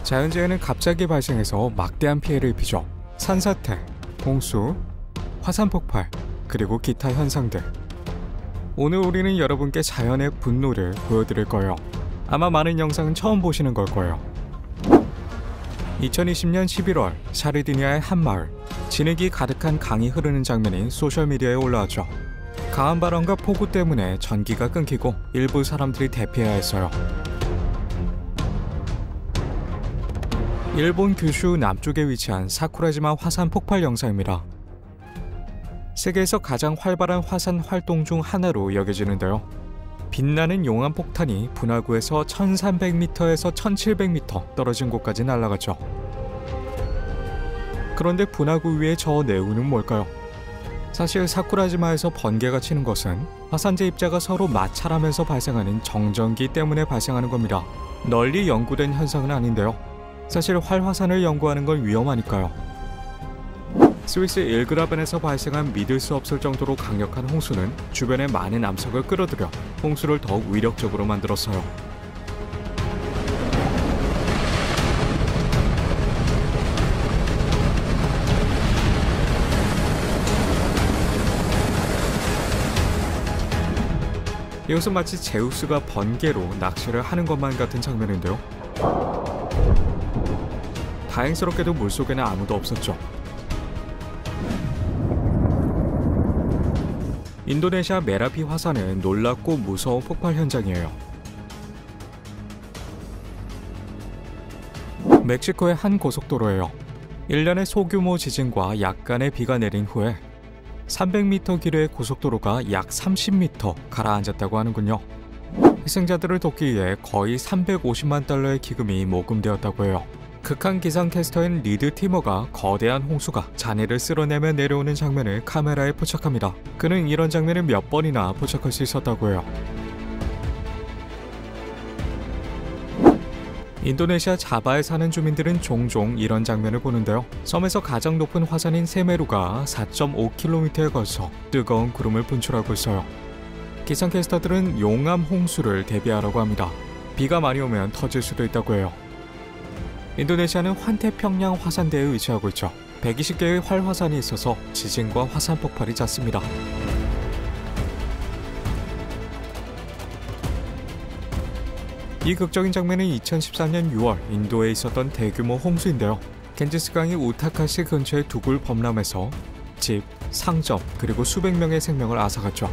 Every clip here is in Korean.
자연재해는 갑자기 발생해서 막대한 피해를 입히죠. 산사태, 홍수, 화산 폭발, 그리고 기타 현상들. 오늘 우리는 여러분께 자연의 분노를 보여드릴 거예요. 아마 많은 영상은 처음 보시는 걸 거예요. 2020년 11월 사르디니아의 한 마을, 진흙이 가득한 강이 흐르는 장면이 소셜미디어에 올라왔죠. 강한 바람과 폭우 때문에 전기가 끊기고 일부 사람들이 대피해야 했어요. 일본 규슈 남쪽에 위치한 사쿠라지마 화산 폭발 영상입니다. 세계에서 가장 활발한 화산 활동 중 하나로 여겨지는데요. 빛나는 용암 폭탄이 분화구에서 1300m에서 1700m 떨어진 곳까지 날아갔죠. 그런데 분화구 위의 저 내우는 뭘까요? 사실 사쿠라지마에서 번개가 치는 것은 화산재 입자가 서로 마찰하면서 발생하는 정전기 때문에 발생하는 겁니다. 널리 연구된 현상은 아닌데요. 사실 활화산을 연구하는 건 위험하니까요. 스위스 일그라벤에서 발생한 믿을 수 없을 정도로 강력한 홍수는 주변의 많은 암석을 끌어들여 홍수를 더욱 위력적으로 만들었어요. 이것은 마치 제우스가 번개로 낚시를 하는 것만 같은 장면인데요. 다행스럽게도 물속에는 아무도 없었죠. 인도네시아 메라피 화산은 놀랍고 무서운 폭발 현장이에요. 멕시코의 한 고속도로예요. 1년의 소규모 지진과 약간의 비가 내린 후에 300m 길이의 고속도로가 약 30m 가라앉았다고 하는군요. 희생자들을 돕기 위해 거의 350만 달러의 기금이 모금되었다고 해요. 극한 기상캐스터인 리드 티머가 거대한 홍수가 잔해를 쓸어내며 내려오는 장면을 카메라에 포착합니다. 그는 이런 장면을 몇 번이나 포착할 수 있었다고 해요. 인도네시아 자바에 사는 주민들은 종종 이런 장면을 보는데요. 섬에서 가장 높은 화산인 세메루가 4.5km에 걸쳐 뜨거운 구름을 분출하고 있어요. 기상캐스터들은 용암 홍수를 대비하라고 합니다. 비가 많이 오면 터질 수도 있다고 해요. 인도네시아는 환태평양 화산대에 위치하고 있죠. 120개의 활화산이 있어서 지진과 화산 폭발이 잦습니다. 이 극적인 장면은 2013년 6월 인도에 있었던 대규모 홍수인데요. 겐지스강이 우타카시 근처의 두굴 범람에서 집, 상점, 그리고 수백 명의 생명을 앗아갔죠.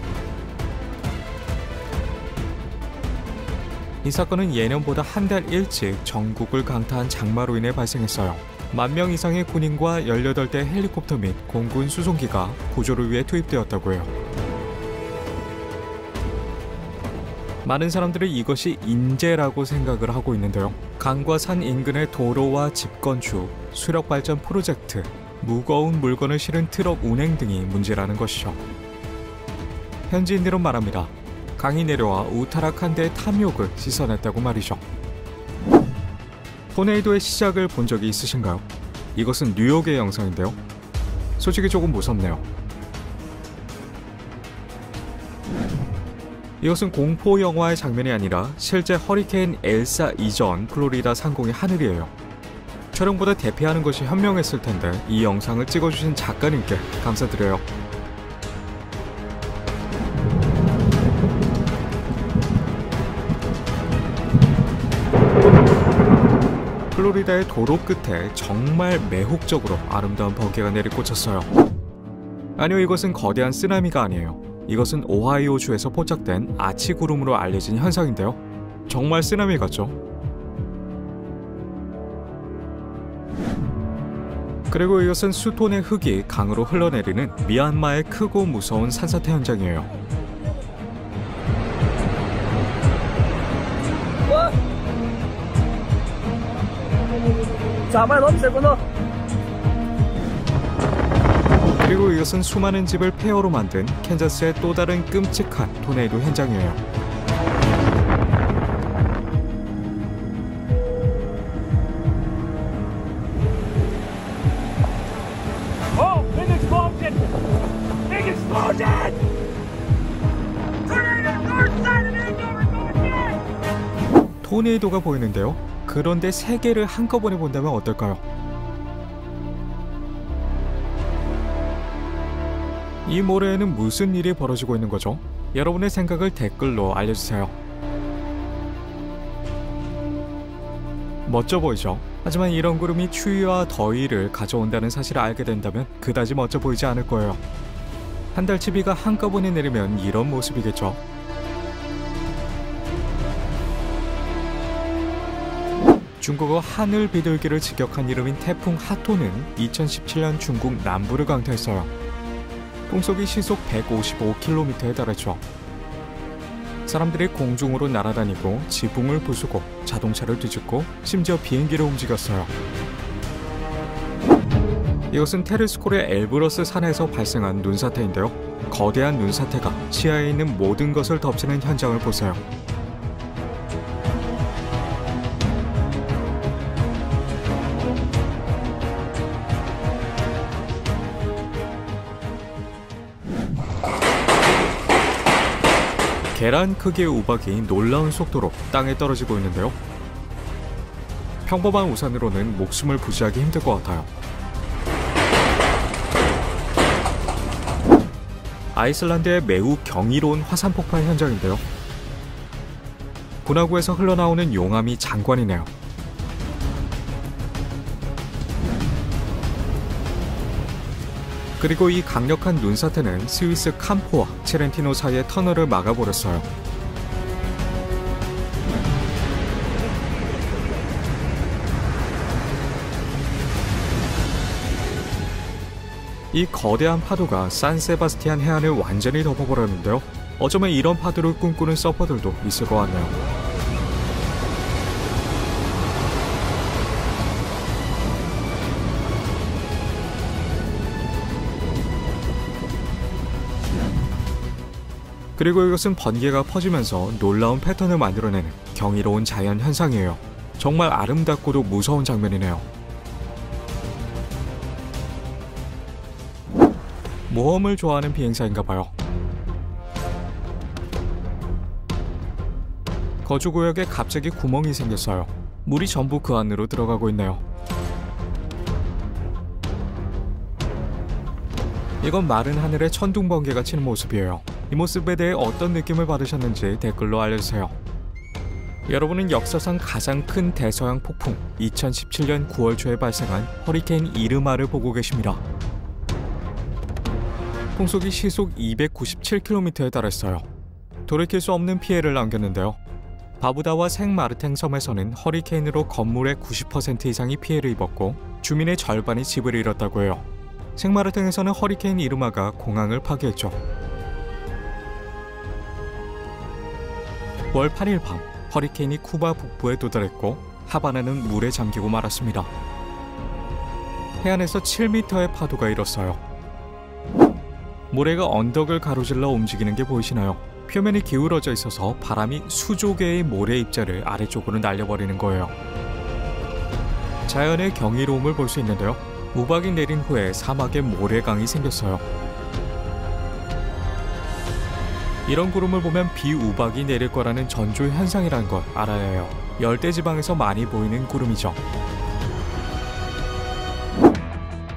이 사건은 예년보다 한 달 일찍 전국을 강타한 장마로 인해 발생했어요. 10,000명 이상의 군인과 18대 헬리콥터 및 공군 수송기가 구조를 위해 투입되었다고 해요. 많은 사람들은 이것이 인재라고 생각을 하고 있는데요. 강과 산 인근의 도로와 집 건축, 수력 발전 프로젝트, 무거운 물건을 실은 트럭 운행 등이 문제라는 것이죠. 현지인들은 말합니다. 강이 내려와 우타라칸 대의 탐욕을 씻어냈다고 말이죠. 토네이도의 시작을 본 적이 있으신가요? 이것은 뉴욕의 영상인데요. 솔직히 조금 무섭네요. 이것은 공포 영화의 장면이 아니라 실제 허리케인 엘사 이전 플로리다 상공의 하늘이에요. 촬영보다 대피하는 것이 현명했을 텐데 이 영상을 찍어주신 작가님께 감사드려요. 플로리다의 도로 끝에 정말 매혹적으로 아름다운 번개가 내리꽂혔어요. 아니요, 이것은 거대한 쓰나미가 아니에요. 이것은 오하이오주에서 포착된 아치구름으로 알려진 현상인데요. 정말 쓰나미 같죠? 그리고 이것은 수톤의 흙이 강으로 흘러내리는 미얀마의 크고 무서운 산사태 현장이에요. 그리고 이것은 수많은 집을 폐허로 만든 캔자스의 또 다른 끔찍한 토네이도 현장이에요. 토네이도가 보이는데요. 그런데 세 개를 한꺼번에 본다면 어떨까요? 이 모래에는 무슨 일이 벌어지고 있는 거죠? 여러분의 생각을 댓글로 알려주세요. 멋져 보이죠? 하지만 이런 구름이 추위와 더위를 가져온다는 사실을 알게 된다면 그다지 멋져 보이지 않을 거예요. 한 달치 비가 한꺼번에 내리면 이런 모습이겠죠. 중국어 하늘 비둘기를 직역한 이름인 태풍 하토는 2017년 중국 남부를 강타했어요. 풍속이 시속 155km에 달했죠. 사람들이 공중으로 날아다니고 지붕을 부수고 자동차를 뒤집고 심지어 비행기를 움직였어요. 이것은 테르스콜의 엘브러스 산에서 발생한 눈사태인데요. 거대한 눈사태가 시야에 있는 모든 것을 덮치는 현장을 보세요. 계란 크기의 우박이 놀라운 속도로 땅에 떨어지고 있는데요. 평범한 우산으로는 목숨을 부지하기 힘들 것 같아요. 아이슬란드의 매우 경이로운 화산 폭발 현장인데요. 분화구에서 흘러나오는 용암이 장관이네요. 그리고 이 강력한 눈사태는 스위스 캄포와 체렌티노 사이의 터널을 막아버렸어요. 이 거대한 파도가 산세바스티안 해안을 완전히 덮어버렸는데요. 어쩌면 이런 파도를 꿈꾸는 서퍼들도 있을 것 같네요. 그리고 이것은 번개가 퍼지면서 놀라운 패턴을 만들어내는 경이로운 자연 현상이에요. 정말 아름답고도 무서운 장면이네요. 모험을 좋아하는 비행사인가봐요. 거주구역에 갑자기 구멍이 생겼어요. 물이 전부 그 안으로 들어가고 있네요. 이건 마른 하늘에 천둥번개가 치는 모습이에요. 이 모습에 대해 어떤 느낌을 받으셨는지 댓글로 알려주세요. 여러분은 역사상 가장 큰 대서양 폭풍 2017년 9월 초에 발생한 허리케인 이르마를 보고 계십니다. 풍속이 시속 297km에 달했어요. 돌이킬 수 없는 피해를 남겼는데요. 바부다와 생마르탱 섬에서는 허리케인으로 건물의 90% 이상이 피해를 입었고 주민의 절반이 집을 잃었다고 해요. 생마르탱에서는 허리케인 이르마가 공항을 파괴했죠. 9월 8일 밤 허리케인이 쿠바 북부에 도달했고 하바나는 물에 잠기고 말았습니다. 해안에서 7m의 파도가 일었어요. 모래가 언덕을 가로질러 움직이는 게 보이시나요? 표면이 기울어져 있어서 바람이 수조 개의 모래 입자를 아래쪽으로 날려버리는 거예요. 자연의 경이로움을 볼 수 있는데요. 우박이 내린 후에 사막에 모래강이 생겼어요. 이런 구름을 보면 비우박이 내릴 거라는 전조 현상이라는 걸 알아야 해요. 열대지방에서 많이 보이는 구름이죠.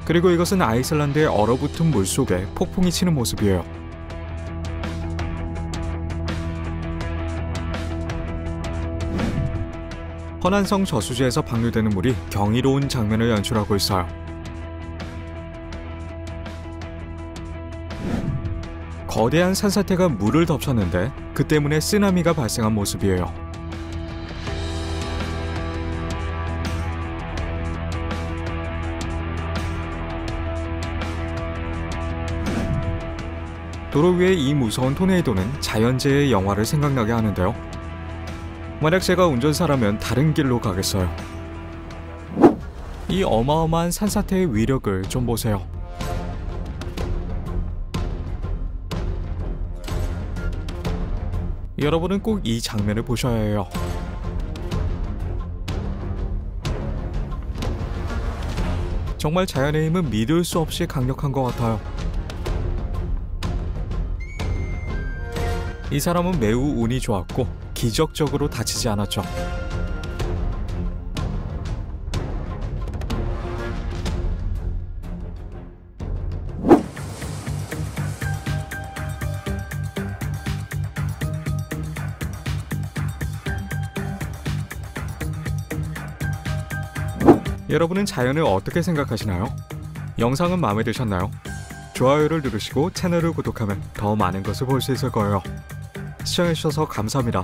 그리고 이것은 아이슬란드의 얼어붙은 물속에 폭풍이 치는 모습이에요. 허난성 저수지에서 방류되는 물이 경이로운 장면을 연출하고 있어요. 거대한 산사태가 물을 덮쳤는데 그 때문에 쓰나미가 발생한 모습이에요. 도로 위의 이 무서운 토네이도는 자연재해의 영화를 생각나게 하는데요. 만약 제가 운전사라면 다른 길로 가겠어요. 이 어마어마한 산사태의 위력을 좀 보세요. 여러분은 꼭 이 장면을 보셔야 해요. 정말 자연의 힘은 믿을 수 없이 강력한 것 같아요. 이 사람은 매우 운이 좋았고 기적적으로 다치지 않았죠. 여러분은 자연을 어떻게 생각하시나요? 영상은 마음에 드셨나요? 좋아요를 누르시고 채널을 구독하면 더 많은 것을 볼 수 있을 거예요. 시청해주셔서 감사합니다.